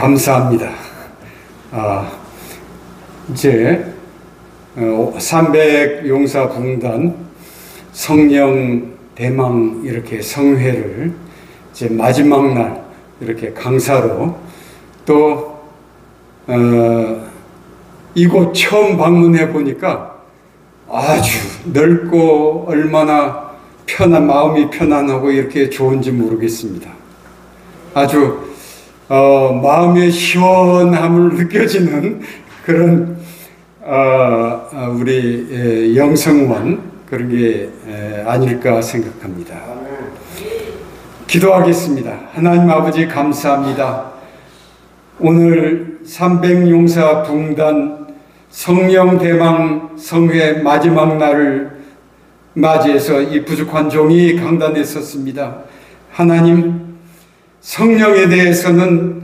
감사합니다. 이제 300용사붕단 성령 대망 이렇게 성회를 이제 마지막 날 이렇게 강사로 또 이곳 처음 방문해 보니까 아주 넓고 얼마나 마음이 편안하고 이렇게 좋은지 모르겠습니다. 아주 마음의 시원함을 느껴지는 그런 우리 영성원 그런 게 아닐까 생각합니다. 기도하겠습니다. 하나님 아버지 감사합니다. 오늘 300용사 붕단 성령 대망 성회 마지막 날을 맞이해서 이 부족한 종이 강단에 섰습니다. 하나님, 성령에 대해서는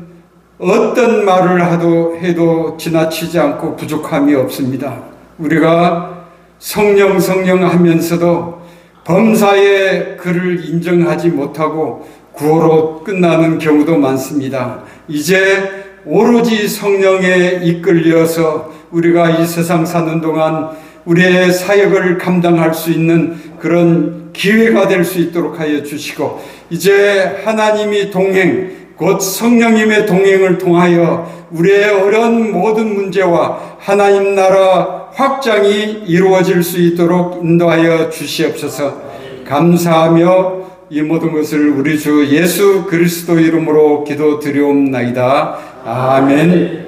어떤 말을 해도 지나치지 않고 부족함이 없습니다. 우리가 성령 하면서도 범사의 그를 인정하지 못하고 구호로 끝나는 경우도 많습니다. 이제 오로지 성령에 이끌려서 우리가 이 세상 사는 동안 우리의 사역을 감당할 수 있는 그런 기회가 될 수 있도록 하여 주시고, 이제 하나님이 곧 성령님의 동행을 통하여 우리의 어려운 모든 문제와 하나님 나라 확장이 이루어질 수 있도록 인도하여 주시옵소서. 감사하며 이 모든 것을 우리 주 예수 그리스도 이름으로 기도드리옵나이다. 아멘.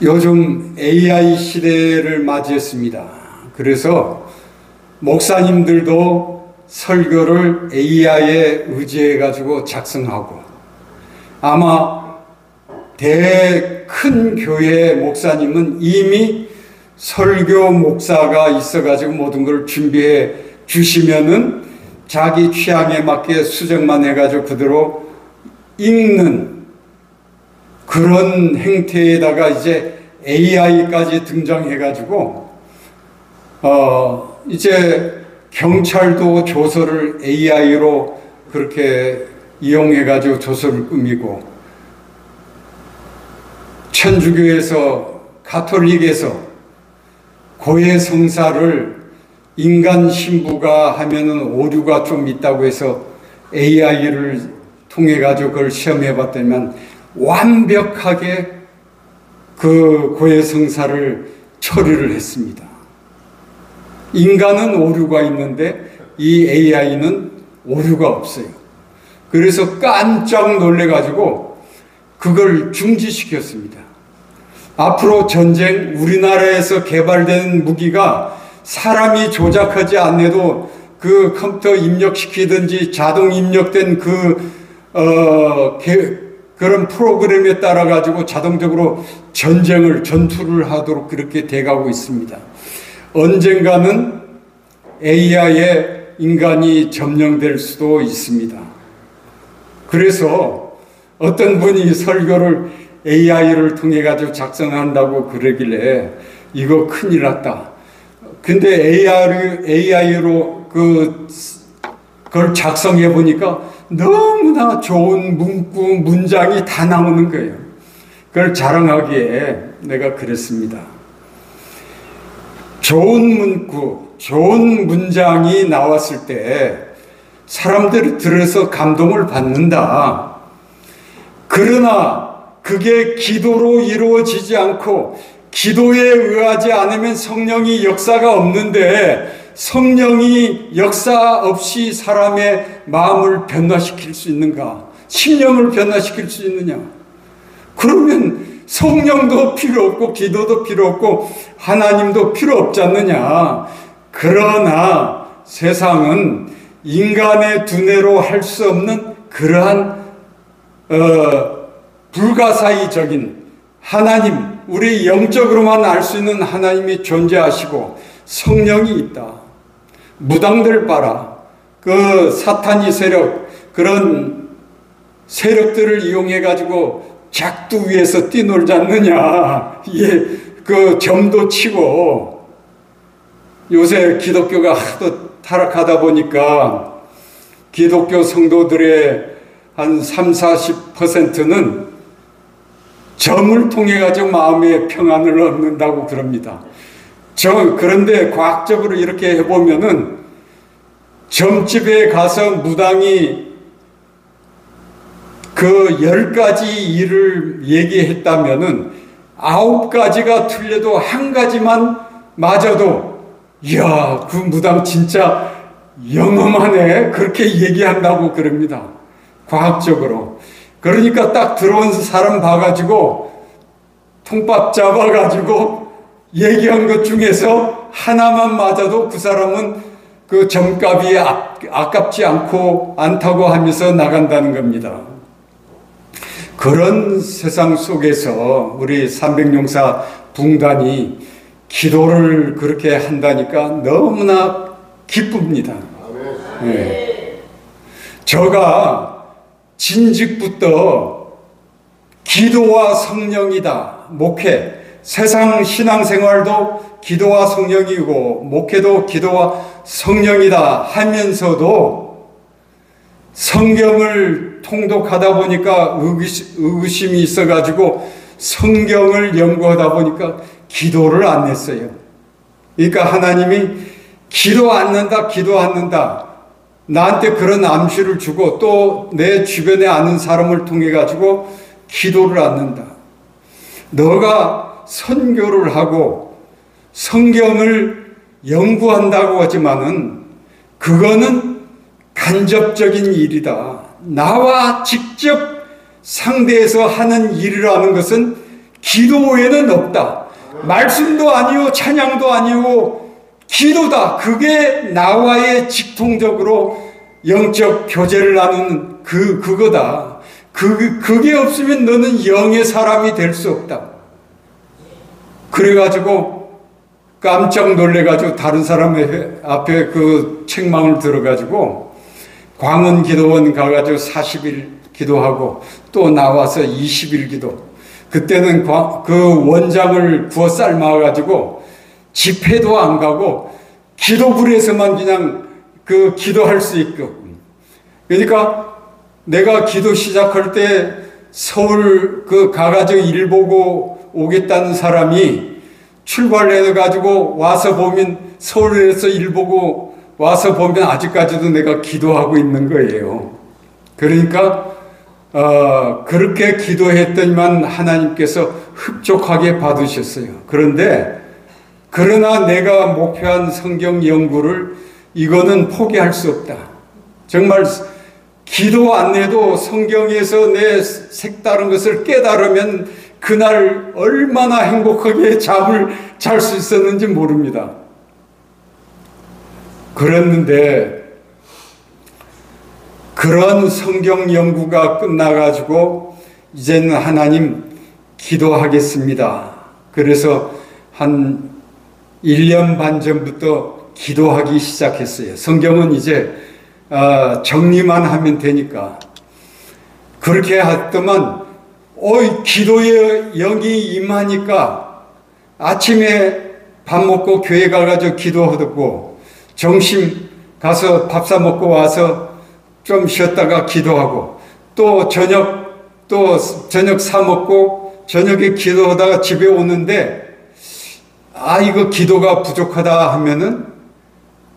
요즘 AI 시대를 맞이했습니다. 그래서 목사님들도 설교를 AI에 의지해가지고 작성하고, 아마 큰 교회 목사님은 이미 설교 목사가 있어가지고 모든 걸 준비해 주시면은 자기 취향에 맞게 수정만 해가지고 그대로 읽는 그런 행태에다가 이제 AI까지 등장해가지고 이제 경찰도 조서를 AI로 그렇게 이용해가지고 조서를 꾸미고, 천주교에서 가톨릭에서 고해 성사를 인간 신부가 하면은 오류가 좀 있다고 해서 AI를 통해 가지고 그걸 시험해 봤더니만 완벽하게 그 고해 성사를 처리를 했습니다. 인간은 오류가 있는데 이 AI는 오류가 없어요. 그래서 깜짝 놀래 가지고 그걸 중지시켰습니다. 앞으로 전쟁, 우리나라에서 개발된 무기가 사람이 조작하지 않아도 그 컴퓨터 입력시키든지 자동 입력된 그런 프로그램에 따라 가지고 자동적으로 전투를 하도록 그렇게 돼가고 있습니다. 언젠가는 AI에 인간이 점령될 수도 있습니다. 그래서 어떤 분이 설교를 AI를 통해 가지고 작성한다고 그러길래 이거 큰일 났다. 근데 AI로 그걸 작성해 보니까 너무나 좋은 문장이 다 나오는 거예요. 그걸 자랑하기에 내가 그랬습니다. 좋은 문구, 좋은 문장이 나왔을 때 사람들이 들어서 감동을 받는다. 그러나 그게 기도로 이루어지지 않고 기도에 의하지 않으면 성령이 역사가 없는데, 성령이 역사 없이 사람의 마음을 변화시킬 수 있는가? 심령을 변화시킬 수 있느냐? 그러면 성령도 필요 없고 기도도 필요 없고 하나님도 필요 없지 않느냐? 그러나 세상은 인간의 두뇌로 할 수 없는 그러한 불가사의적인 하나님, 우리 영적으로만 알 수 있는 하나님이 존재하시고 성령이 있다. 무당들 봐라. 그 사탄이 세력, 그런 세력들을 이용해 가지고 작두 위에서 뛰놀지 않느냐. 그 점도 치고, 요새 기독교가 하도 타락하다 보니까 기독교 성도들의 한 30-40%는 점을 통해 가지고 마음의 평안을 얻는다고 그럽니다. 그런데 과학적으로 이렇게 해보면은 점집에 가서 무당이 그 10가지 일을 얘기했다면은 9가지가 틀려도 한 가지만 맞아도 이야, 그 무당 진짜 영험하네, 그렇게 얘기한다고 그럽니다. 과학적으로. 그러니까 딱 들어온 사람 봐가지고 통밥 잡아가지고 얘기한 것 중에서 하나만 맞아도 그 사람은 그 점값이 아깝지 않다고 하면서 나간다는 겁니다. 그런 세상 속에서 우리 삼백용사 붕단이 기도를 그렇게 한다니까 너무나 기쁩니다. 네. 저가 진즉부터 기도와 성령이다. 목회, 세상 신앙생활도 기도와 성령이고 목회도 기도와 성령이다 하면서도 성경을 통독하다 보니까 의구심이 있어가지고 성경을 연구하다 보니까 기도를 안 했어요. 그러니까 하나님이 기도 않는다. 나한테 그런 암시를 주고 또 내 주변에 아는 사람을 통해 가지고 기도를 않는다. 너가 선교를 하고 성경을 연구한다고 하지만은 그거는 간접적인 일이다. 나와 직접 상대해서 하는 일이라는 것은 기도 외에는 없다. 말씀도 아니요, 찬양도 아니고 기도다. 그게 나와의 직통적으로 영적 교제를 나누는 그거다. 그게 없으면 너는 영의 사람이 될 수 없다. 그래가지고 깜짝 놀래가지고 다른 사람 앞에 그 책망을 들어가지고 광원기도원 가가지고 40일 기도하고 또 나와서 20일 기도. 그때는 그 원장을 구워 삶아가지고 집회도 안 가고 기도불에서만 그냥 그 기도할 수 있고. 그러니까 내가 기도 시작할 때 서울 그 가가지고 일 보고 오겠다는 사람이 출발해가지고 와서 보면 서울에서 일 보고 와서 보면 아직까지도 내가 기도하고 있는 거예요. 그러니까 그렇게 기도했더니만 하나님께서 흡족하게 받으셨어요. 그러나 내가 목표한 성경 연구를 이거는 포기할 수 없다. 정말 기도 안 해도 성경에서 내 색다른 것을 깨달으면 그날 얼마나 행복하게 잠을 잘 수 있었는지 모릅니다. 그랬는데 그런 성경 연구가 끝나가지고 이제는 하나님 기도하겠습니다. 그래서 한 1년 반 전부터 기도하기 시작했어요. 성경은 이제 정리만 하면 되니까. 그렇게 했더만 기도의 영이 임하니까 아침에 밥 먹고 교회 가가지고 기도하고 점심 가서 밥 사 먹고 와서 좀 쉬었다가 기도하고 또 저녁 사 먹고 저녁에 기도하다가 집에 오는데 이거 기도가 부족하다 하면은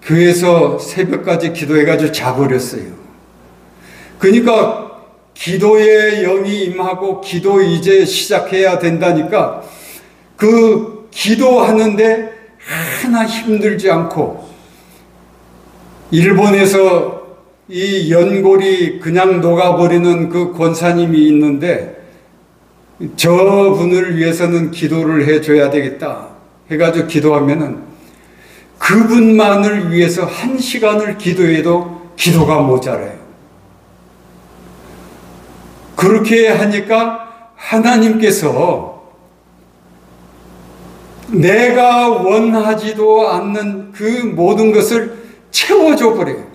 교회에서 새벽까지 기도해가지고 자버렸어요. 그러니까 기도의 영이 임하고 기도 이제 시작해야 된다니까 그 기도하는데 하나 힘들지 않고 일본에서 이 연골이 그냥 녹아버리는 그 권사님이 있는데 저분을 위해서는 기도를 해줘야 되겠다 해가지고 기도하면은 그분만을 위해서 1시간을 기도해도 기도가 모자라요. 그렇게 하니까 하나님께서 내가 원하지도 않는 그 모든 것을 채워줘 버려요.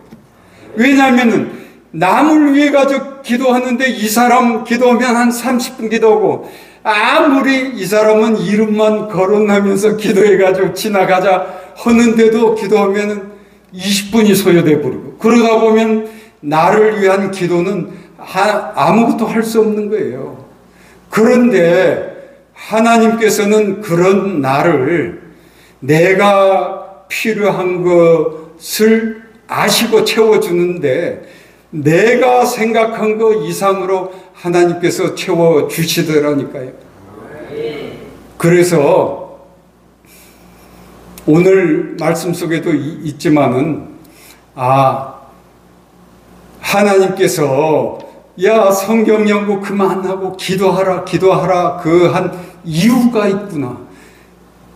왜냐하면 남을 위해 가지고 기도하는데 이 사람 기도하면 한 30분 기도하고 아무리 이 사람은 이름만 거론하면서 기도해가지고 지나가자 하는데도 기도하면 20분이 소요돼 버리고 그러다 보면 나를 위한 기도는 아무것도 할 수 없는 거예요. 그런데 하나님께서는 그런 나를 내가 필요한 것을 아시고 채워주는데 내가 생각한 것 이상으로 하나님께서 채워주시더라니까요. 그래서 오늘 말씀 속에도 있지만은 하나님께서 야 성경 연구 그만하고 기도하라 그 한 이유가 있구나.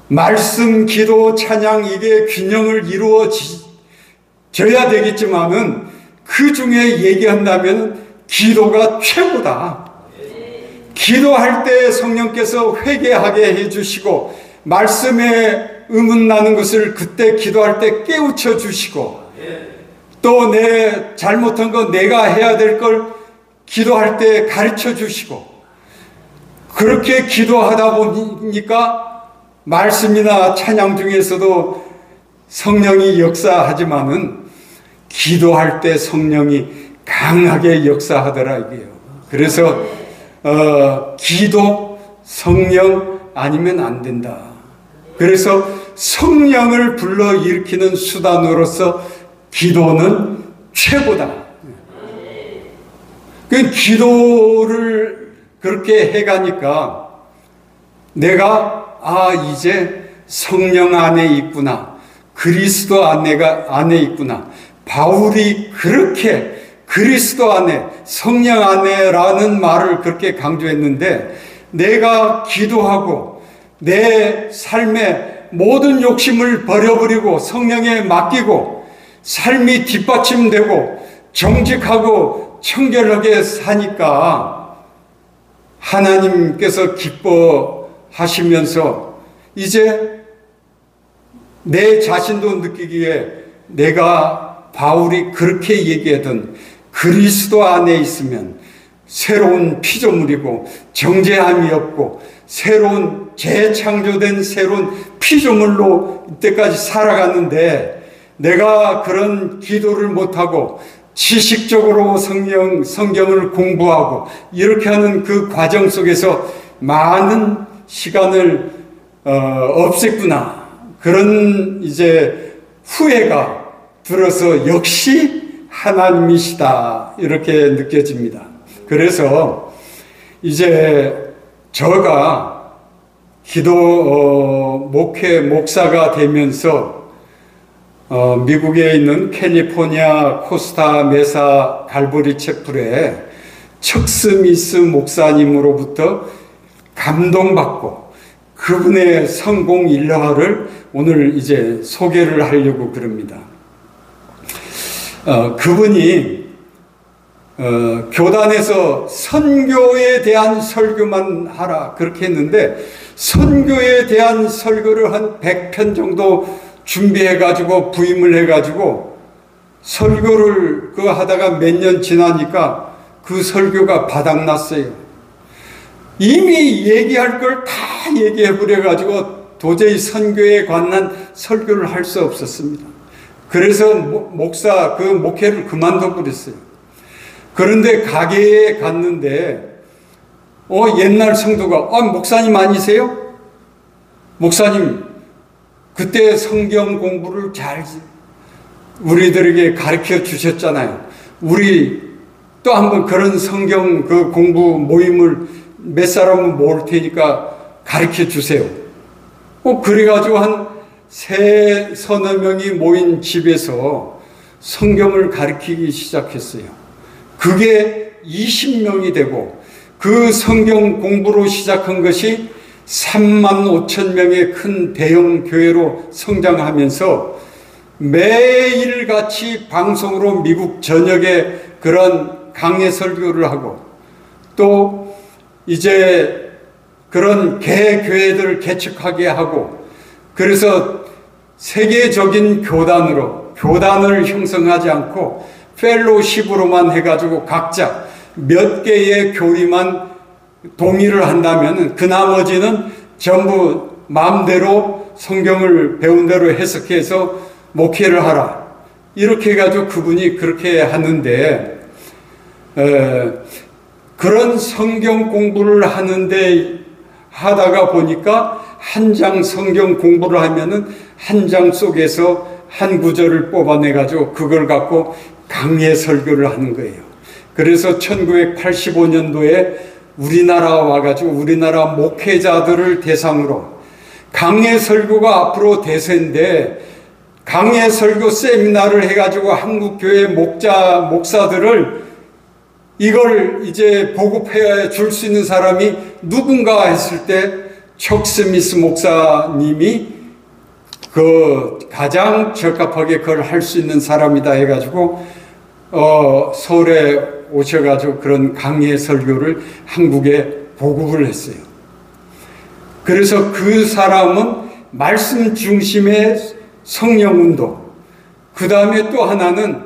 말씀, 기도, 찬양 이게 균형을 이루어져야 되겠지만은 그 중에 얘기한다면 기도가 최고다. 기도할 때 성령께서 회개하게 해주시고 말씀에 의문나는 것을 그때 기도할 때 깨우쳐 주시고 또 내 잘못한 거 내가 해야 될 걸 기도할 때 가르쳐 주시고 그렇게 기도하다 보니까 말씀이나 찬양 중에서도 성령이 역사하지만은 기도할 때 성령이 강하게 역사하더라 이게요. 그래서 기도, 성령 아니면 안 된다. 그래서 성령을 불러일으키는 수단으로서 기도는 최고다. 그 기도를 그렇게 해가니까 내가 이제 성령 안에 있구나. 그리스도 안에 있구나. 바울이 그렇게 그리스도 안에, 성령 안에라는 말을 그렇게 강조했는데 내가 기도하고 내 삶의 모든 욕심을 버려버리고 성령에 맡기고 삶이 뒷받침되고 정직하고 청결하게 사니까 하나님께서 기뻐하시면서 이제 내 자신도 느끼기에 내가 바울이 그렇게 얘기하던 그리스도 안에 있으면 새로운 피조물이고 정죄함이 없고 새로운 재창조된 새로운 피조물로 이때까지 살아갔는데 내가 그런 기도를 못하고 지식적으로 성경을 공부하고 이렇게 하는 그 과정 속에서 많은 시간을 없앴구나. 그런 이제 후회가 들어서 역시 하나님이시다 이렇게 느껴집니다. 그래서 이제 저가 기도 목회 목사가 되면서 미국에 있는 캘리포니아 코스타 메사 갈보리 채플의 척 스미스 목사님으로부터 감동받고 그분의 성공 일화를 오늘 이제 소개를 하려고 그럽니다. 그분이 교단에서 선교에 대한 설교만 하라 그렇게 했는데 선교에 대한 설교를 한 100편 정도 준비해가지고 부임을 해가지고 설교를 하다가 몇 년 지나니까 그 설교가 바닥났어요. 이미 얘기할 걸 다 얘기해버려가지고 도저히 선교에 관한 설교를 할 수 없었습니다. 그래서 목회를 그만둬 버렸어요. 그런데 가게에 갔는데 옛날 성도가 목사님 아니세요? 목사님 그때 성경 공부를 잘 우리들에게 가르쳐 주셨잖아요. 우리 또 한번 그런 성경 그 공부 모임을 몇 사람은 모을 테니까 가르쳐 주세요. 그래가지고 한 서너 명이 모인 집에서 성경을 가르치기 시작했어요. 그게 20명이 되고 그 성경 공부로 시작한 것이 3만 5천 명의 큰 대형 교회로 성장하면서 매일같이 방송으로 미국 전역에 그런 강해 설교를 하고 또 이제 그런 개교회들을 개척하게 하고 그래서 세계적인 교단을 형성하지 않고 펠로십으로만 해가지고 각자 몇 개의 교리만 동의를 한다면 그 나머지는 전부 마음대로 성경을 배운 대로 해석해서 목회를 하라. 이렇게 해가지고 그분이 그렇게 하는데 그런 성경 공부를 하다가 보니까 한 장 성경 공부를 하면은 한 장 속에서 한 구절을 뽑아내가지고 그걸 갖고 강해 설교를 하는 거예요. 그래서 1985년도에 우리나라 와가지고 우리나라 목회자들을 대상으로 강해 설교가 앞으로 대세인데, 강해 설교 세미나를 해가지고 한국교회 목사들을 이걸 이제 보급해 줄 수 있는 사람이 누군가 했을 때 척 스미스 목사님이 그 가장 적합하게 그걸 할 수 있는 사람이다 해가지고 서울에 오셔가지고 그런 강해 설교를 한국에 보급을 했어요. 그래서 그 사람은 말씀 중심의 성령운동, 그 다음에 또 하나는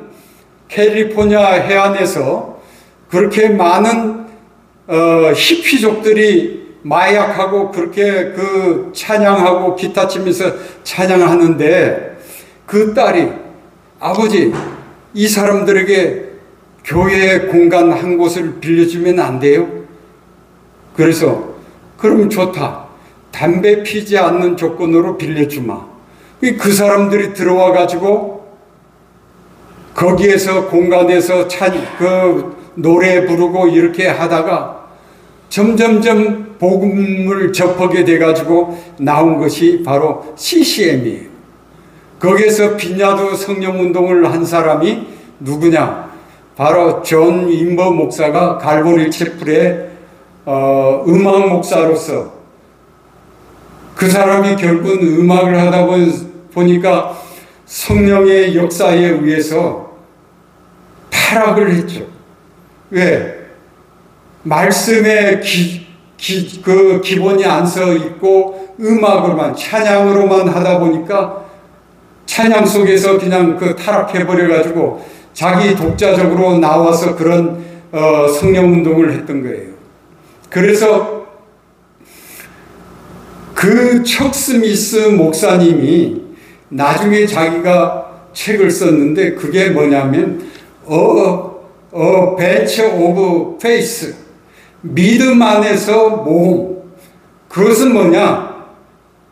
캘리포니아 해안에서 그렇게 많은 히피족들이 마약하고 그렇게 그 찬양하고 기타 치면서 찬양하는데, 그 딸이 아버지 이 사람들에게 교회 공간 한 곳을 빌려주면 안 돼요? 그래서 그럼 좋다, 담배 피지 않는 조건으로 빌려주마. 그 사람들이 들어와 가지고 거기에서 공간에서 그 노래 부르고 이렇게 하다가 점점점 복음을 접하게 돼가지고 나온 것이 바로 CCM이에요. 거기에서 빈야드 성령운동을 한 사람이 누구냐? 바로 존 윈버 목사가 갈보리 채플의 음악 목사로서, 그 사람이 결국은 음악을 하다 보니까 성령의 역사에 의해서 타락을 했죠. 왜? 말씀에 그 기본이 안 서 있고 음악으로만, 찬양으로만 하다 보니까 찬양 속에서 그냥 그 타락해버려가지고 자기 독자적으로 나와서 그런 성령운동을 했던 거예요. 그래서 그 척 스미스 목사님이 나중에 자기가 책을 썼는데, 그게 뭐냐면 배처 오브 페이스, 믿음 안에서 모험. 그것은 뭐냐?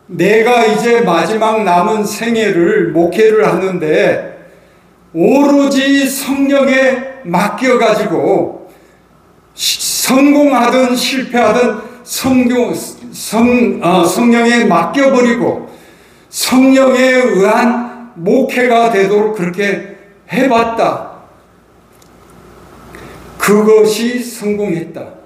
내가 이제 마지막 남은 생애를 목회를 하는데 오로지 성령에 맡겨가지고 성공하든 실패하든 성령에 맡겨버리고 성령에 의한 목회가 되도록 그렇게 해봤다. 그것이 성공했다.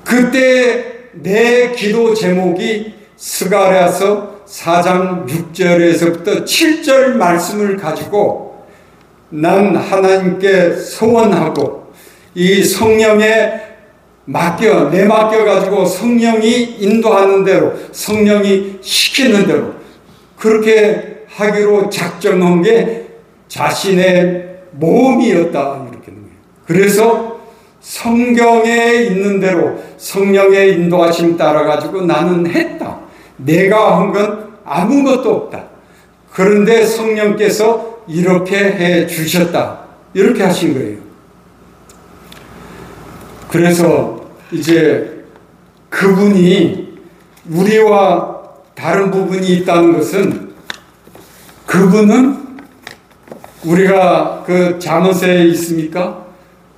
그때 내 기도 제목이 스가랴서 4장 6절에서부터 7절 말씀을 가지고 난 하나님께 소원하고 이 성령에 맡겨가지고 성령이 인도하는 대로, 성령이 시키는 대로 그렇게 하기로 작정한 게 자신의 모험이었다. 이렇게. 그래서 성경에 있는 대로 성령의 인도하심 따라가지고 나는 했다. 내가 한 건 아무것도 없다. 그런데 성령께서 이렇게 해 주셨다. 이렇게 하신 거예요. 그래서 이제 그분이 우리와 다른 부분이 있다는 것은, 그분은 우리가 그 잠언서에 있습니까?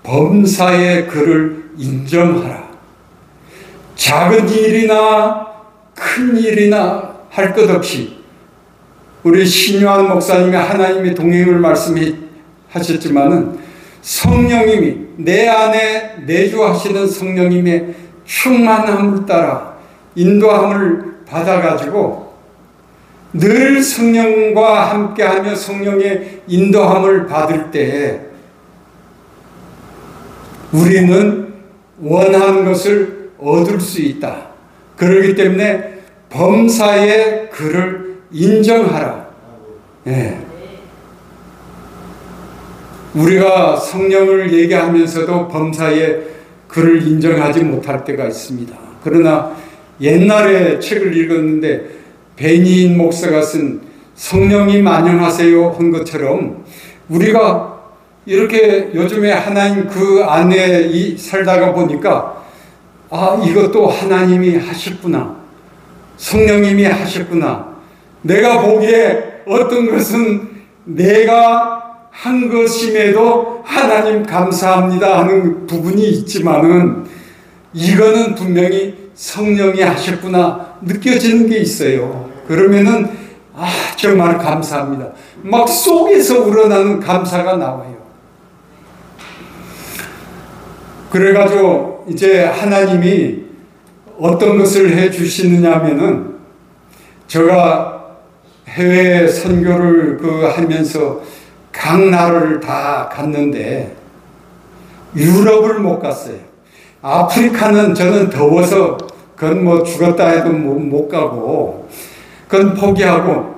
범사의 그를 인정하라. 작은 일이나 큰 일이나 할 것 없이, 우리 신요한 목사님이 하나님의 동행을 말씀하셨지만은 성령님이 내 안에 내주하시는 성령님의 충만함을 따라 인도함을 받아가지고 늘 성령과 함께하며 성령의 인도함을 받을 때 우리는 원하는 것을 얻을 수 있다. 그렇기 때문에 범사의 그를 인정하라. 네. 우리가 성령을 얘기하면서도 범사의 그를 인정하지 못할 때가 있습니다. 그러나 옛날에 책을 읽었는데 베니인 목사가 쓴 성령님 안녕하세요 한 것처럼 우리가 이렇게 요즘에 하나님 그 안에 살다가 보니까 이것도 하나님이 하셨구나. 성령님이 하셨구나. 내가 보기에 어떤 것은 내가 한 것임에도 하나님 감사합니다 하는 부분이 있지만은 이거는 분명히 성령이 하셨구나 느껴지는 게 있어요. 그러면은 정말 감사합니다. 막 속에서 우러나는 감사가 나와요. 그래가지고 이제 하나님이 어떤 것을 해 주시느냐 하면은 제가 해외 선교를 하면서 각 나라를 다 갔는데 유럽을 못 갔어요. 아프리카는 저는 더워서 그건 뭐 죽었다 해도 못 가고 그건 포기하고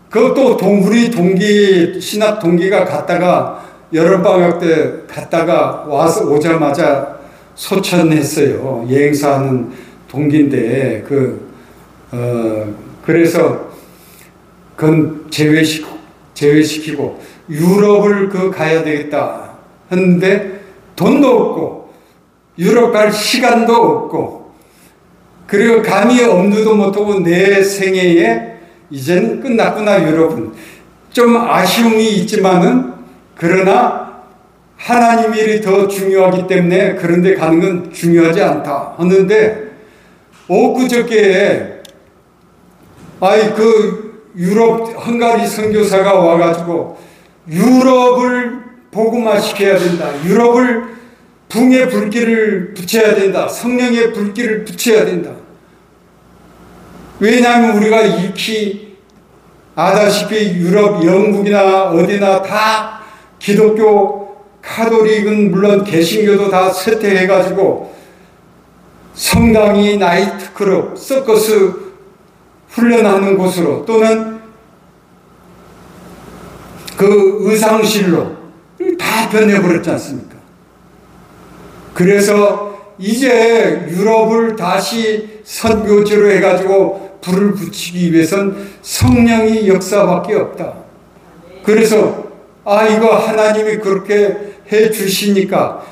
그것도 우리 신학 동기가 갔다가 여름방학 때 갔다가 오자마자 소천했어요. 여행사하는 동기인데 그래서 그건 제외시키고 유럽을 가야 되겠다 했는데 돈도 없고 유럽 갈 시간도 없고 그리고 감히 엄두도 못하고 내 생애에 이제는 끝났구나. 유럽은 좀 아쉬움이 있지만은 그러나 하나님 일이 더 중요하기 때문에 그런 데 가는 건 중요하지 않다 하는데 엊그저께 유럽 헝가리 선교사가 와가지고 유럽을 복음화시켜야 된다. 유럽을 붕의 불길을 붙여야 된다. 성령의 불길을 붙여야 된다. 왜냐하면 우리가 익히 아다시피 유럽, 영국이나 어디나 다 기독교, 카톨릭은 물론 개신교도 다 쇠퇴해가지고 성당이 나이트클럽, 서커스 훈련하는 곳으로 또는 의상실로 다 변해버렸지 않습니까? 그래서 이제 유럽을 다시 선교지로 해가지고 불을 붙이기 위해서는 성령이 역사밖에 없다. 그래서 이거 하나님이 그렇게 해 주시니까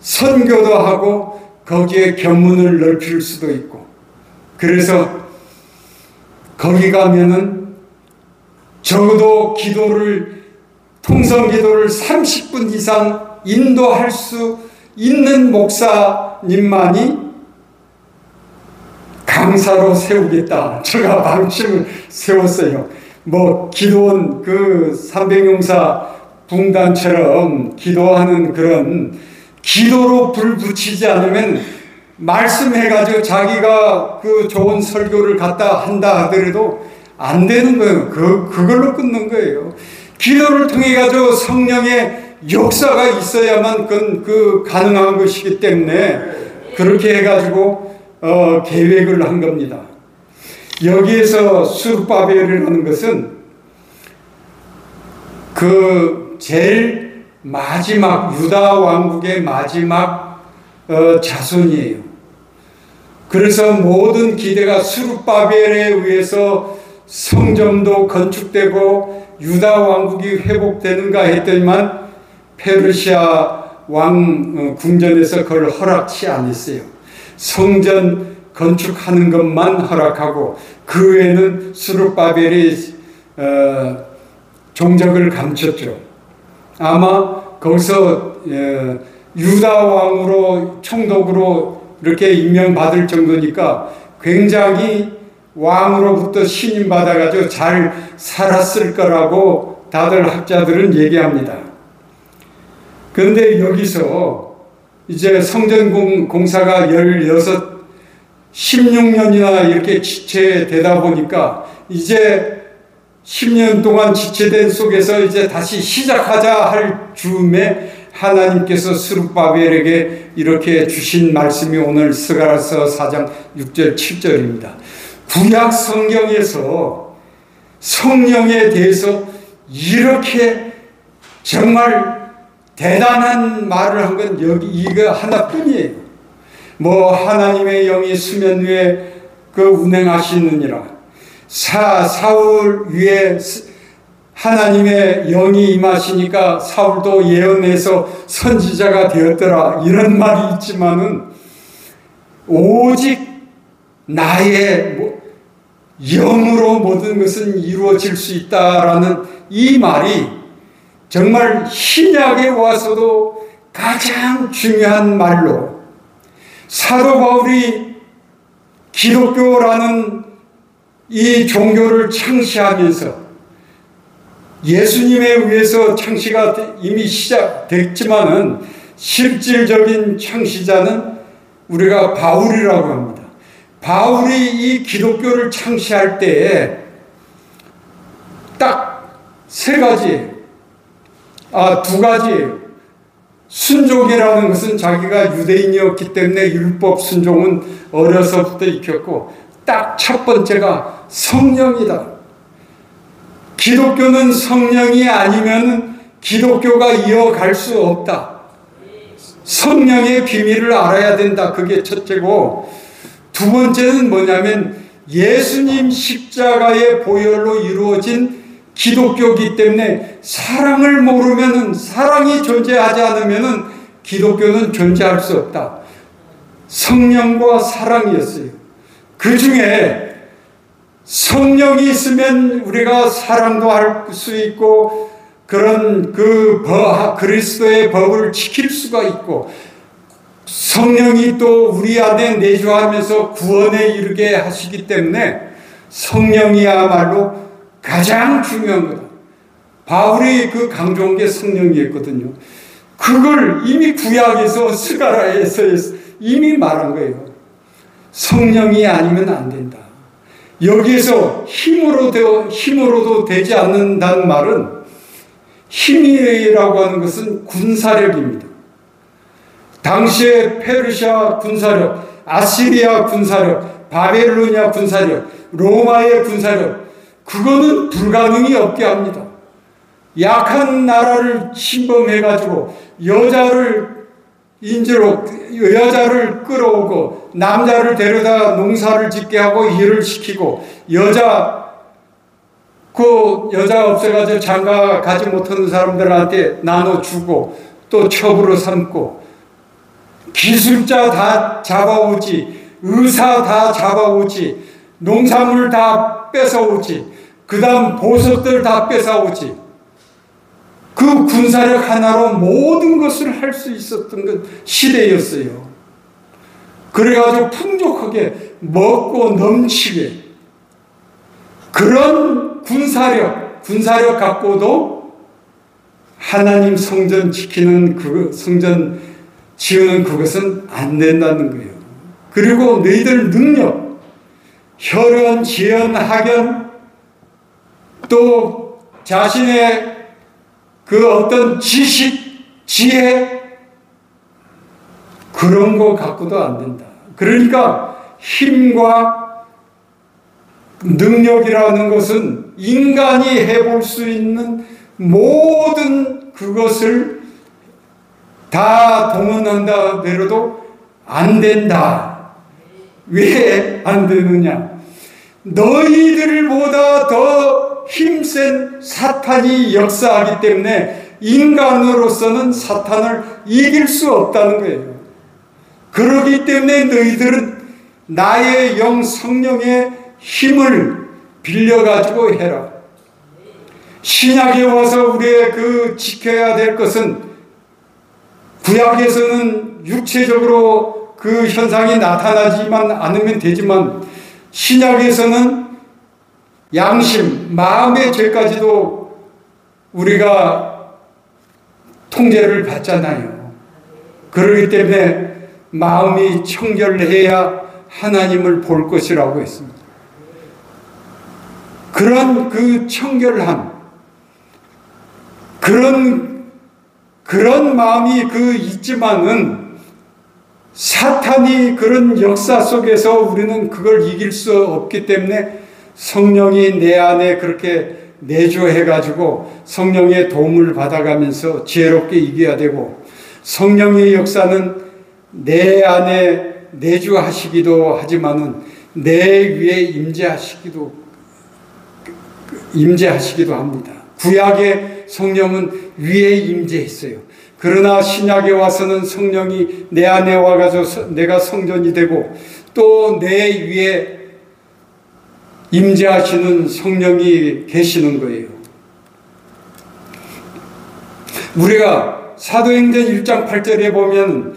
선교도 하고 거기에 견문을 넓힐 수도 있고 그래서 거기 가면은 적어도 통성 기도를 30분 이상 인도할 수 있는 목사님만이 강사로 세우겠다. 제가 방침을 세웠어요. 기도원 삼백용사 붕단처럼 기도하는 그런 기도로 불 붙이지 않으면 말씀해가지고 자기가 좋은 설교를 갖다 한다 하더라도 안 되는 거예요. 그걸로 끊는 거예요. 기도를 통해가지고 성령의 역사가 있어야만 가능한 것이기 때문에 그렇게 해가지고 계획을 한 겁니다. 여기에서 수르바벨이라는 것은 제일 마지막 유다 왕국의 마지막 자손이에요. 그래서 모든 기대가 수르바벨에 의해서 성전도 건축되고 유다 왕국이 회복되는가 했더니만 페르시아 왕 궁전에서 그걸 허락치 않았어요. 성전 건축하는 것만 허락하고 그 외에는 수르바벨이 종적을 감췄죠. 아마 거기서 유다 왕으로 총독으로 이렇게 임명받을 정도니까 굉장히 왕으로부터 신임 받아가지고 잘 살았을 거라고 다들 학자들은 얘기합니다. 그런데 여기서 이제 성전 공사가 16년이나 이렇게 지체되다 보니까 이제 10년 동안 지체된 속에서 이제 다시 시작하자 할 즈음에 하나님께서 스룹바벨에게 이렇게 주신 말씀이 오늘 스가랴서 4장 6절 7절입니다. 구약 성경에서 성령에 대해서 이렇게 정말 대단한 말을 한 건 이거 하나뿐이에요. 하나님의 영이 수면 위에 운행하시느니라. 사울 위에 하나님의 영이 임하시니까 사울도 예언해서 선지자가 되었더라, 이런 말이 있지만은 오직 나의 영으로 모든 것은 이루어질 수 있다라는 이 말이 정말 신약에 와서도 가장 중요한 말로, 사도 바울이 기독교라는 이 종교를 창시하면서 예수님에 의해서 창시가 이미 시작됐지만은 실질적인 창시자는 우리가 바울이라고 합니다. 바울이 이 기독교를 창시할 때에 딱 두 가지. 순종이라는 것은 자기가 유대인이었기 때문에 율법 순종은 어려서부터 익혔고, 딱 첫 번째가 성령이다. 기독교는 성령이 아니면 기독교가 이어갈 수 없다. 성령의 비밀을 알아야 된다. 그게 첫째고, 두 번째는 뭐냐면 예수님 십자가의 보혈로 이루어진 기독교이기 때문에 사랑을 모르면은, 사랑이 존재하지 않으면은 기독교는 존재할 수 없다. 성령과 사랑이었어요. 그 중에 성령이 있으면 우리가 사랑도 할 수 있고, 그런 그리스도의 법을 지킬 수가 있고, 성령이 또 우리 안에 내주하면서 구원에 이르게 하시기 때문에 성령이야말로 가장 중요한 거다. 바울이 그 강조한 게 성령이었거든요. 그걸 이미 구약에서 스가랴에서 이미 말한 거예요. 성령이 아니면 안 된다. 여기에서 힘으로도 되지 않는다는 말은, 힘이라고 하는 것은 군사력입니다. 당시에 페르시아 군사력, 아시리아 군사력, 바벨로니아 군사력, 로마의 군사력, 그거는 불가능이 없게 합니다. 약한 나라를 침범해가지고 여자를 끌어오고 남자를 데려다 농사를 짓게 하고 일을 시키고, 여자 없애가지고 장가 가지 못하는 사람들한테 나눠주고 또 첩으로 삼고, 기술자 다 잡아오지, 의사 다 잡아오지, 농산물 다 뺏어오지, 그 다음 보석들 다 뺏어오지. 그 군사력 하나로 모든 것을 할 수 있었던 시대였어요. 그래가지고 풍족하게 먹고 넘치게, 그런 군사력 갖고도 하나님 성전 성전 지으는 그것은 안 된다는 거예요. 그리고 너희들 능력, 혈연, 지연, 학연, 또 자신의 그 어떤 지식, 지혜, 그런 거 갖고도 안 된다. 그러니까 힘과 능력이라는 것은 인간이 해볼 수 있는 모든 그것을 다 동원한다 하더라도 안 된다. 왜 안 되느냐? 너희들보다 더 힘센 사탄이 역사하기 때문에 인간으로서는 사탄을 이길 수 없다는 거예요. 그렇기 때문에 너희들은 나의 영 성령의 힘을 빌려가지고 해라. 신약에 와서 우리의 지켜야 될 것은, 구약에서는 육체적으로 그 현상이 나타나지만 않으면 되지만, 신약에서는 양심, 마음의 죄까지도 우리가 통제를 받잖아요. 그렇기 때문에 마음이 청결해야 하나님을 볼 것이라고 했습니다. 그런 그 청결함, 그런 마음이 있지만은 사탄이 그런 역사 속에서 우리는 그걸 이길 수 없기 때문에 성령이 내 안에 그렇게 내주해가지고 성령의 도움을 받아가면서 지혜롭게 이겨야 되고, 성령의 역사는 내 안에 내주하시기도 하지만은 내 위에 임재하시기도 합니다. 구약의 성령은 위에 임재했어요. 그러나 신약에 와서는 성령이 내 안에 와가지고 내가 성전이 되고 또 내 위에 임재하시는 성령이 계시는 거예요. 우리가 사도행전 1장 8절에 보면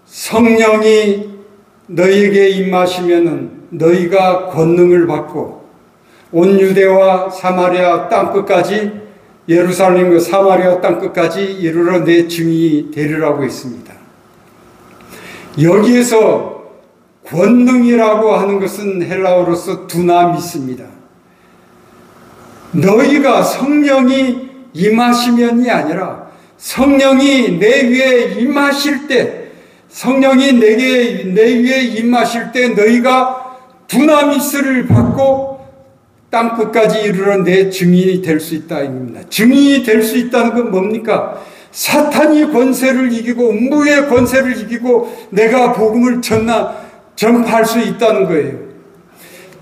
성령이 너희에게 임하시면 너희가 권능을 받고 온 유대와 사마리아 땅끝까지 예루살렘과 사마리아 땅끝까지 이르러 내 증인이 되리라고 했습니다. 여기에서 권능이라고 하는 것은 헬라어로서 두나미스입니다. 너희가 성령이 임하시면이 아니라 성령이 내 위에 임하실 때, 성령이 내 위에 임하실 때 너희가 두나미스를 받고 땅끝까지 이르러 내 증인이 될 수 있다 입니다. 증인이 될 수 있다는 건 뭡니까? 사탄이 권세를 이기고 음부의 권세를 이기고 내가 복음을 전파할 수 있다는 거예요.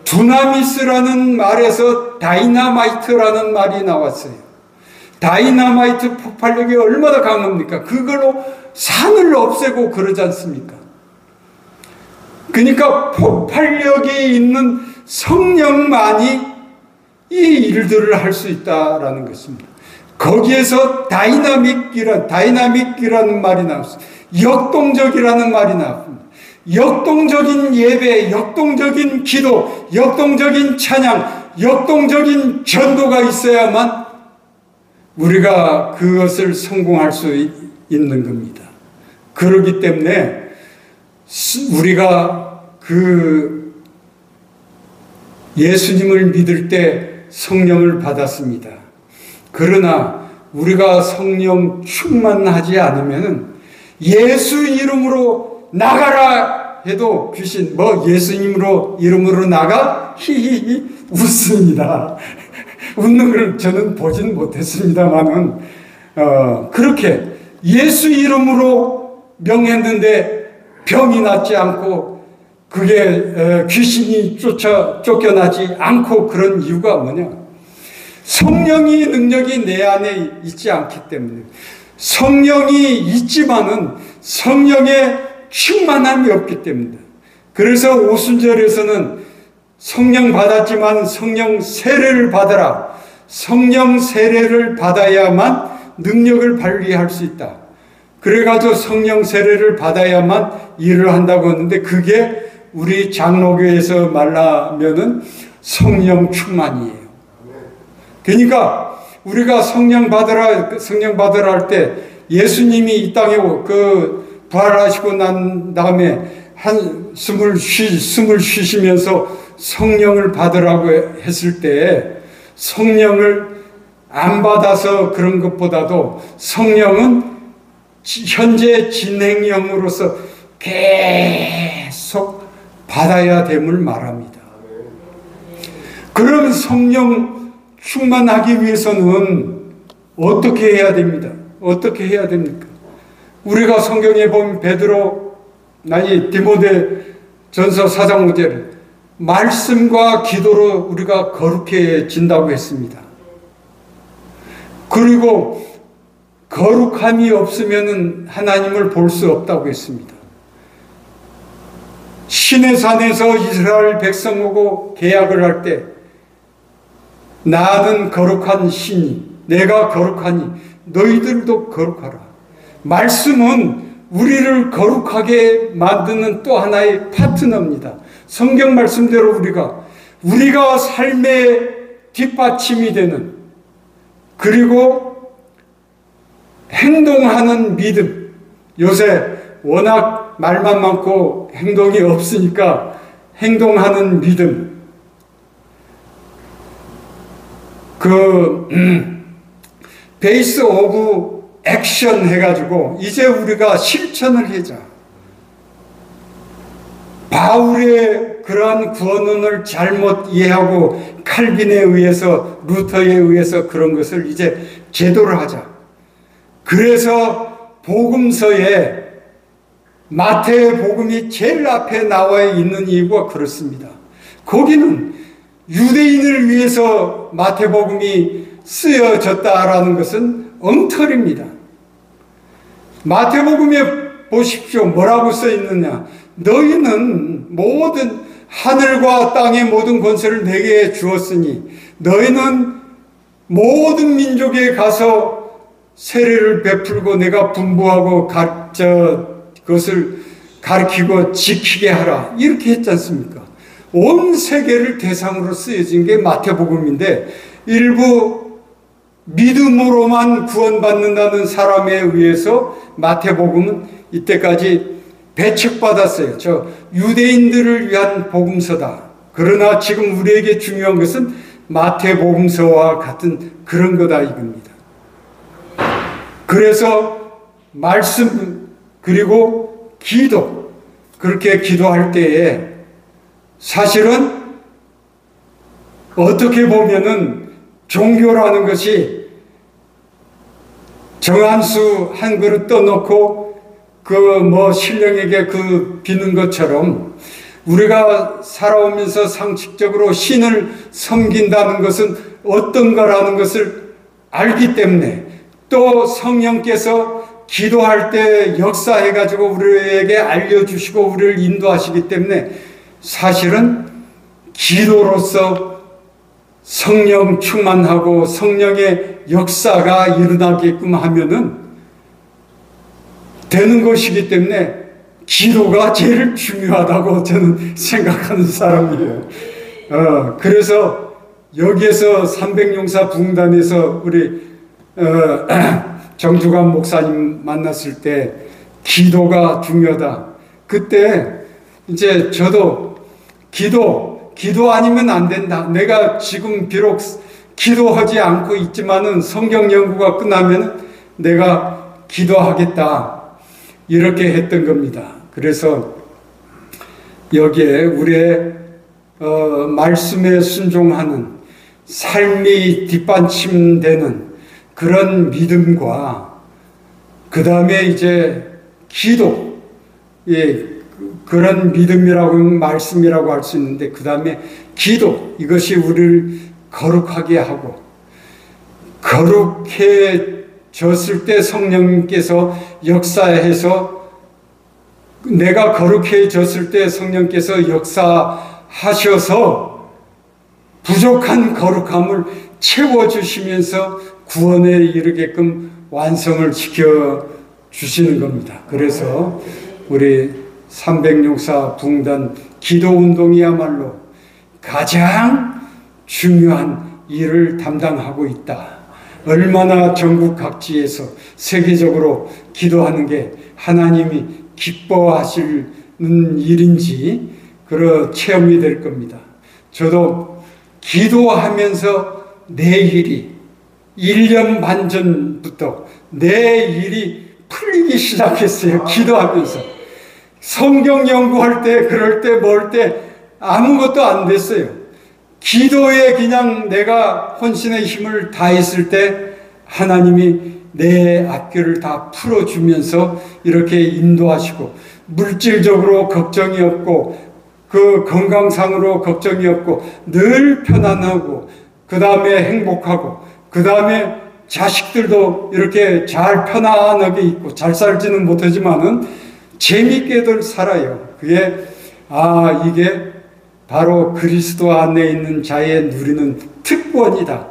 두나미스라는 말에서 다이나마이트라는 말이 나왔어요. 다이나마이트 폭발력이 얼마나 강합니까? 그걸로 산을 없애고 그러지 않습니까? 그러니까 폭발력이 있는 성령만이 이 일들을 할 수 있다라는 것입니다. 거기에서 다이나믹이라는 말이 나왔어요. 역동적이라는 말이 나왔습니다. 역동적인 예배, 역동적인 기도, 역동적인 찬양, 역동적인 전도가 있어야만 우리가 그것을 성공할 수 있는 겁니다. 그렇기 때문에 우리가 그 예수님을 믿을 때 성령을 받았습니다. 그러나 우리가 성령 충만하지 않으면 예수 이름으로 나가라 해도 귀신 예수님으로 이름으로 나가 히히히 웃습니다. 웃는 걸 저는 보지는 못했습니다만은 그렇게 예수 이름으로 명했는데 병이 낫지 않고 그게 귀신이 쫓겨나지 않고 그런 이유가 뭐냐? 성령의 능력이 내 안에 있지 않기 때문에. 성령이 있지만은 성령의 충만함이 없기 때문이다. 그래서 오순절에서는 성령 받았지만 성령 세례를 받아라. 성령 세례를 받아야만 능력을 발휘할 수 있다. 그래가지고 성령 세례를 받아야만 일을 한다고 하는데 그게 우리 장로교에서 말하면은 성령 충만이에요. 그러니까 우리가 성령 받으라 할 때 예수님이 이 땅에 부활하시고 난 다음에 숨을 쉬시면서 성령을 받으라고 했을 때 성령을 안 받아서 그런 것보다도 성령은 현재 진행형으로서 계속 받아야 됨을 말합니다. 그럼 성령 충만하기 위해서는 어떻게 해야 됩니다? 어떻게 해야 됩니까? 우리가 성경에 보면 디모데 전서 4장 5절에 말씀과 기도로 우리가 거룩해진다고 했습니다. 그리고 거룩함이 없으면 하나님을 볼 수 없다고 했습니다. 시내산에서 이스라엘 백성하고 계약을 할 때 나는 거룩한 신이 내가 거룩하니 너희들도 거룩하라. 말씀은 우리를 거룩하게 만드는 또 하나의 파트너입니다. 성경 말씀대로 우리가 삶의 뒷받침이 되는 그리고 행동하는 믿음. 요새 워낙 말만 많고 행동이 없으니까 행동하는 믿음. 베이스 오브 액션 해가지고 이제 우리가 실천을 하자. 바울의 그러한 구원론을 잘못 이해하고 칼빈에 의해서 루터에 의해서 그런 것을 이제 제도를 하자. 그래서 복음서에 마태복음이 제일 앞에 나와 있는 이유가 그렇습니다. 거기는 유대인을 위해서 마태복음이 쓰여졌다라는 것은 엉터리입니다. 마태복음에 보십시오. 뭐라고 써 있느냐. 너희는 모든 하늘과 땅의 모든 권세를 내게 주었으니 너희는 모든 민족에 가서 세례를 베풀고 내가 분부하고 그것을 가르치고 지키게 하라. 이렇게 했지 않습니까? 온 세계를 대상으로 쓰여진 게 마태복음인데 일부 믿음으로만 구원받는다는 사람에 의해서 마태복음은 이때까지 배척받았어요. 저 유대인들을 위한 복음서다. 그러나 지금 우리에게 중요한 것은 마태복음서와 같은 그런 거다 이겁니다. 그래서 말씀 그리고 기도, 그렇게 기도할 때에 사실은 어떻게 보면은 종교라는 것이 정한수 한 그릇 떠놓고 신령에게 비는 것처럼 우리가 살아오면서 상식적으로 신을 섬긴다는 것은 어떤가라는 것을 알기 때문에 또 성령께서 기도할 때 역사해가지고 우리에게 알려주시고 우리를 인도하시기 때문에 사실은 기도로서 성령 충만하고 성령의 역사가 일어나게끔 하면은 되는 것이기 때문에 기도가 제일 중요하다고 저는 생각하는 사람이에요. 그래서 여기에서 300용사 붕단에서 우리 정주관 목사님 만났을 때 기도가 중요하다. 그때 이제 저도 기도 아니면 안 된다. 내가 지금 비록 기도하지 않고 있지만은 성경 연구가 끝나면 내가 기도하겠다. 이렇게 했던 겁니다. 그래서 여기에 우리의 말씀에 순종하는 삶이 뒷받침되는 그런 믿음과 그 다음에 이제 기도, 그런 믿음이라고 말씀이라고 할 수 있는데 그 다음에 기도, 이것이 우리를 거룩하게 하고 거룩해졌을 때 성령께서 역사해서 내가 거룩해졌을 때 성령께서 역사하셔서 부족한 거룩함을 채워주시면서 구원에 이르게끔 완성을 시켜주시는 겁니다. 그래서 우리 300용사 붕단 기도운동이야말로 가장 중요한 일을 담당하고 있다. 얼마나 전국 각지에서 세계적으로 기도하는 게 하나님이 기뻐하시는 일인지 그런 체험이 될 겁니다. 저도 기도하면서 내 일이 1년 반 전부터 내 일이 풀리기 시작했어요. 기도하면서. 성경 연구할 때, 그럴 때, 뭘 때 아무것도 안 됐어요. 기도에 그냥 내가 혼신의 힘을 다했을 때 하나님이 내 앞길을 다 풀어주면서 이렇게 인도하시고 물질적으로 걱정이 없고 그 건강상으로 걱정이 없고 늘 편안하고 그 다음에 행복하고 그 다음에 자식들도 이렇게 잘 편안하게 있고 잘 살지는 못하지만은 재미있게들 살아요. 그게 이게 바로 그리스도 안에 있는 자의 누리는 특권이다.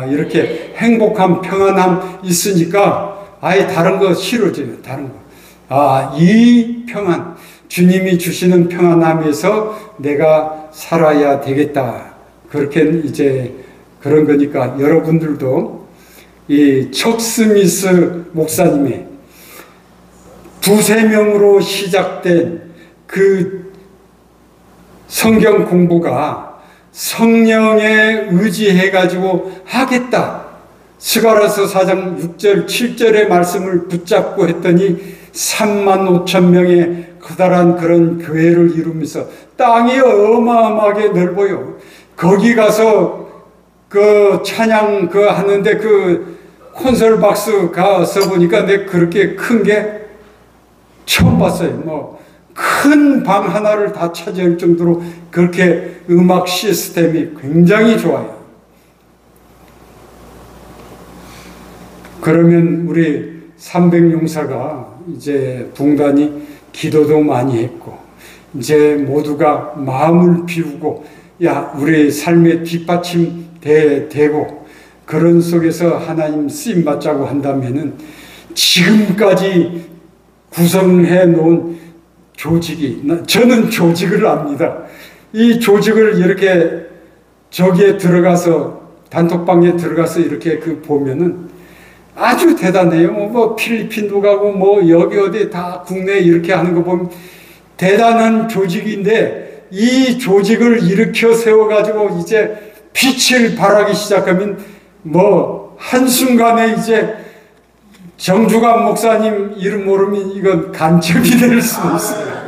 이렇게 행복함, 평안함 있으니까 다른 거 싫어져요. 다른 거. 이 평안, 주님이 주시는 평안함에서 내가 살아야 되겠다. 그렇게 이제 그런 거니까 여러분들도 이 척 스미스 목사님의 2~3명으로 시작된 그 성경 공부가 성령에 의지해가지고 하겠다. 스가랴서 4장 6절 7절의 말씀을 붙잡고 했더니 35,000명의 커다란 그런 교회를 이루면서 땅이 어마어마하게 넓어요. 거기 가서 그 찬양 하는데 그 콘솔 박스 가서 보니까 내 그렇게 큰 게 처음 봤어요. 큰 방 하나를 다 차지할 정도로 그렇게 음악 시스템이 굉장히 좋아요. 그러면 우리 300용사가 이제 붕단이 기도도 많이 했고, 이제 모두가 마음을 비우고, 야, 우리 삶의 뒷받침 되고, 그런 속에서 하나님 쓰임 받자고 한다면은 지금까지 구성해 놓은 조직이, 저는 조직을 압니다. 이 조직을 이렇게 저기에 들어가서, 단톡방에 들어가서 이렇게 보면은 아주 대단해요. 뭐 필리핀도 가고 뭐 여기 어디 다 국내 이렇게 하는 거 보면 대단한 조직인데, 이 조직을 일으켜 세워가지고 이제 빛을 발하기 시작하면 뭐 한순간에 이제 정주관 목사님 이름 모르면 이건 간첩이 될 수 있어요.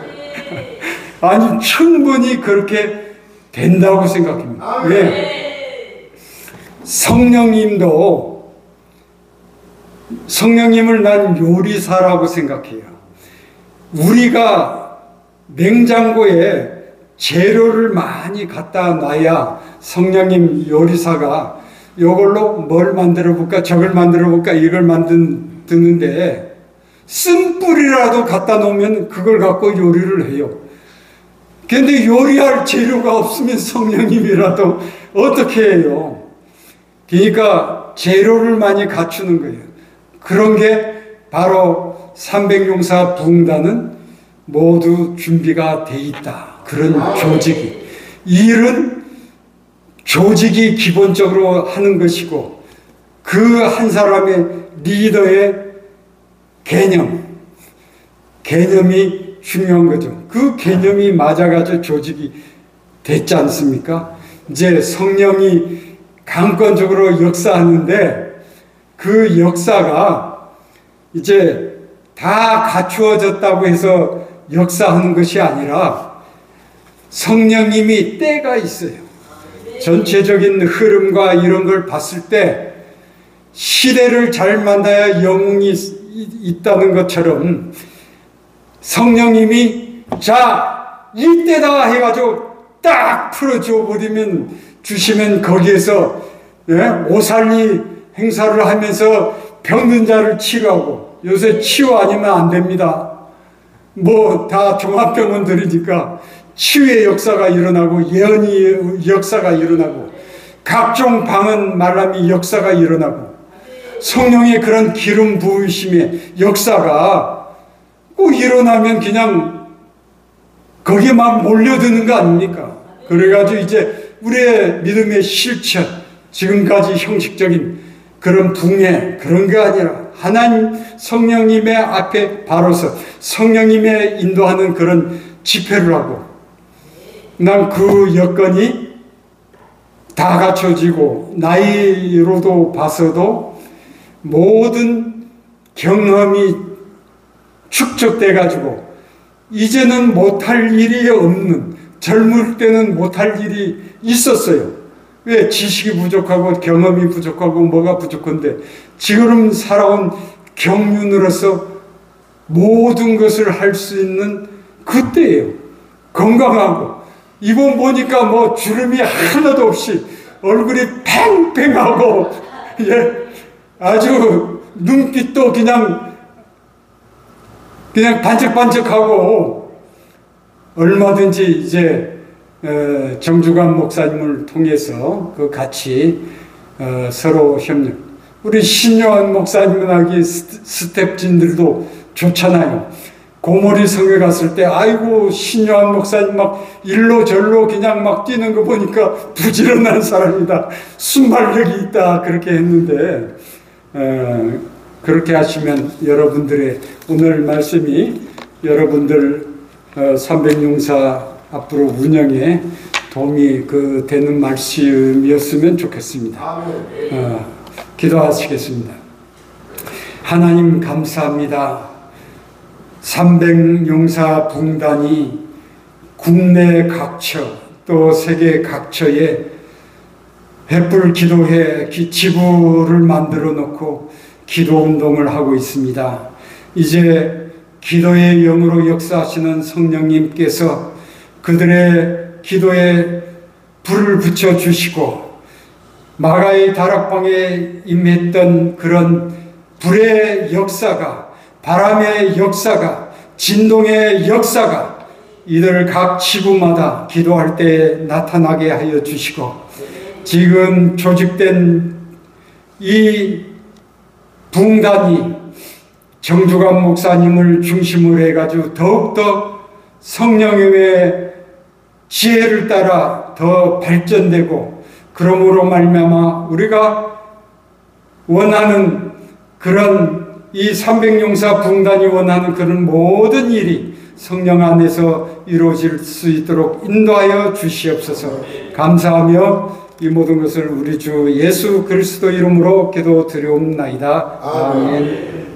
아니, 충분히 그렇게 된다고 생각합니다. 왜? 성령님을 난 요리사라고 생각해요. 우리가 냉장고에 재료를 많이 갖다 놔야 성령님 요리사가 이걸로 뭘 만들어 볼까, 저걸 만들어 볼까, 이걸 만드는데 쓴뿌리라도 갖다 놓으면 그걸 갖고 요리를 해요. 근데 요리할 재료가 없으면 성령님이라도 어떻게 해요? 그러니까 재료를 많이 갖추는 거예요. 그런 게 바로 300용사 부흥단은 모두 준비가 돼 있다. 그런 조직이. 일은 조직이 기본적으로 하는 것이고, 그 한 사람의 리더의 개념이 중요한 거죠. 그 개념이 맞아가지고 조직이 됐지 않습니까? 이제 성령이 강권적으로 역사하는데, 그 역사가 이제 다 갖추어졌다고 해서 역사하는 것이 아니라 성령님이 때가 있어요. 전체적인 흐름과 이런 걸 봤을 때 시대를 잘 만나야 영웅이 있다는 것처럼 성령님이 자, 이때다 해가지고 딱 풀어줘 버리면 주시면 거기에서 오살리 행사를 하면서 병든 자를 치료하고, 요새 치유 아니면 안 됩니다. 뭐 다 종합병원들이니까 치유의 역사가 일어나고 예언의 역사가 일어나고 각종 방언 말람이 역사가 일어나고 성령의 그런 기름 부으심의 역사가 꼭 일어나면 그냥 거기에만 몰려드는 거 아닙니까? 그래가지고 이제 우리의 믿음의 실천, 지금까지 형식적인 그런 붕괴, 그런 게 아니라 하나님 성령님의 앞에 바로서 성령님의 인도하는 그런 집회를 하고, 난 그 여건이 다 갖춰지고 나이로도 봐서도 모든 경험이 축적돼 가지고 이제는 못할 일이 없는, 젊을 때는 못할 일이 있었어요. 왜? 지식이 부족하고 경험이 부족하고 뭐가 부족한데, 지금 살아온 경륜으로서 모든 것을 할 수 있는 그때예요. 건강하고, 이번 보니까 뭐 주름이 하나도 없이 얼굴이 팽팽하고, 아주 눈빛도 그냥 반짝반짝하고, 얼마든지 이제 정주관 목사님을 통해서 그 같이 서로 협력. 우리 신요한 목사님하기 스텝진들도 좋잖아요. 고모리 성에 갔을 때 아이고 신요한 목사님 막 일로 절로 그냥 막 뛰는 거 보니까 부지런한 사람이다, 순발력이 있다, 그렇게 했는데, 그렇게 하시면 여러분들의 오늘 말씀이 여러분들 300용사 앞으로 운영에 도움이 되는 말씀이었으면 좋겠습니다. 기도하시겠습니다. 하나님 감사합니다. 300용사 붕단이 국내 각처 또 세계 각처에 횃불 기도회 지부를 만들어 놓고 기도 운동을 하고 있습니다. 이제 기도의 영으로 역사하시는 성령님께서 그들의 기도에 불을 붙여주시고, 마가의 다락방에 임했던 그런 불의 역사가, 바람의 역사가, 진동의 역사가 이들 각 지구마다 기도할 때 나타나게 하여 주시고, 지금 조직된 이 붕단이 정주관 목사님을 중심으로 해가지고 더욱더 성령의 지혜를 따라 더 발전되고, 그러므로 말미암아 우리가 원하는 그런 이 300용사 붕단이 원하는 그런 모든 일이 성령 안에서 이루어질 수 있도록 인도하여 주시옵소서. 감사하며 이 모든 것을 우리 주 예수 그리스도 이름으로 기도드리옵나이다. 아멘.